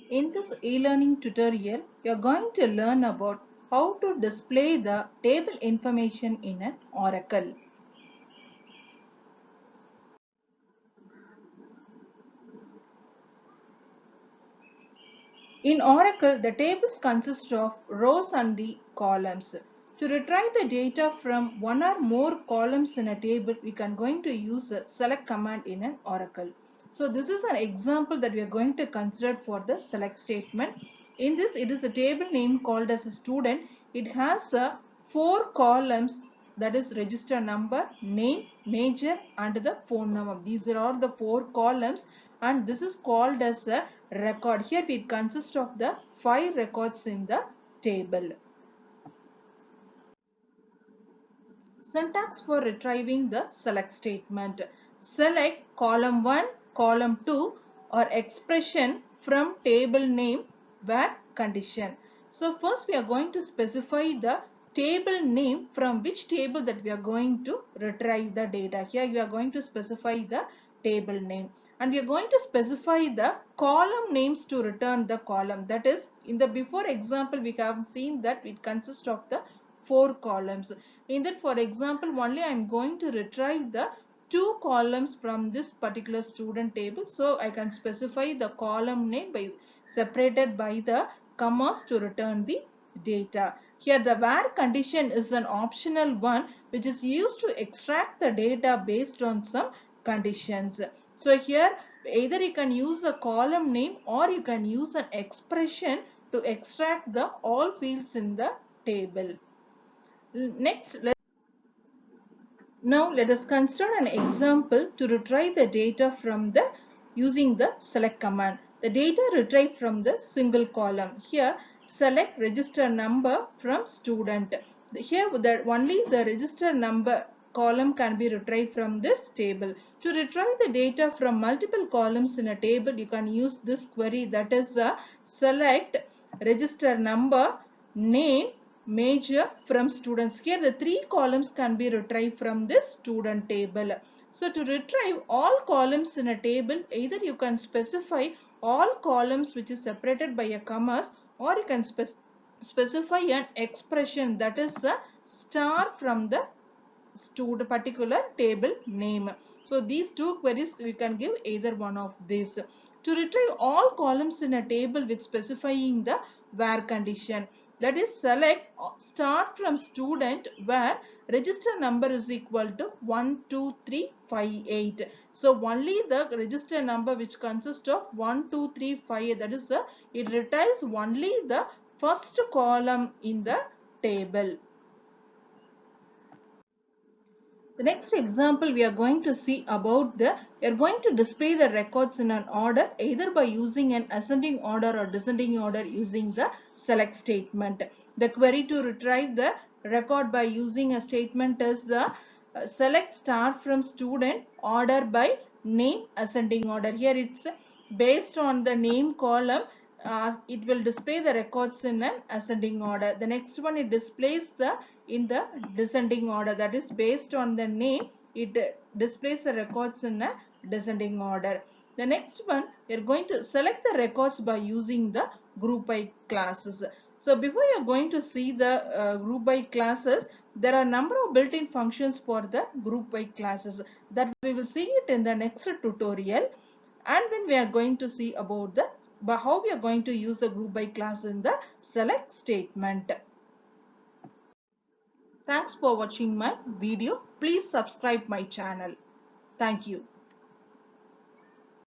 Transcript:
In this e-learning tutorial, you are going to learn about how to display the table information in an Oracle. In Oracle, the tables consist of rows and the columns. To retrieve the data from one or more columns in a table, we can going to use the select command in an Oracle. So this is an example that we are going to consider for the select statement. In this, it is a table name called as a student. It has four columns, that is register number, name, major and the phone number. These are all the four columns and this is called as a record. Here it consists of the 5 records in the table. Syntax for retrieving the select statement. Select column 1, column 2 or expression from table name where condition. So first we are going to specify the table name from which table that we are going to retrieve the data. Here we are going to specify the table name and we are going to specify the column names to return the column. That is, in the before example we have seen that it consists of the 4 columns. In that, for example, only I am going to retrieve the 2 columns from this particular student table. So I can specify the column name by separated by the commas to return the data. Here the where condition is an optional one which is used to extract the data based on some conditions. So here either you can use the column name or you can use an expression to extract the all fields in the table. Next, now let us consider an example to retrieve the data from the using the select command. The data retrieved from the single column. Here select register number from student. Here only the register number column can be retrieved from this table. To retrieve the data from multiple columns in a table, you can use this query, that is select register number, name, major from students. Here the 3 columns can be retrieved from this student table. So to retrieve all columns in a table, either you can specify all columns which is separated by a commas or you can specify an expression, that is a star from the particular table name. So these two queries we can give either one of these. To retrieve all columns in a table with specifying the where condition, that is select start from student where register number is equal to 12358. So only the register number which consists of 12358, that is it retrieves only the first column in the table. The next example we are going to see about we are going to display the records in an order either by using an ascending order or descending order using the select statement. The query to retrieve the record by using a statement is the select star from student order by name ascending order. Here it's based on the name column. It will display the records in an ascending order. The next one, it displays in the descending order, that is based on the name it displays the records in a descending order. The next one, we are going to select the records by using the group by classes. So before you are going to see the group by classes, there are a number of built-in functions for the group by classes that we will see it in the next tutorial, and then we are going to see about the how we are going to use the group by class in the select statement. Thanks for watching my video. Please subscribe my channel. Thank you.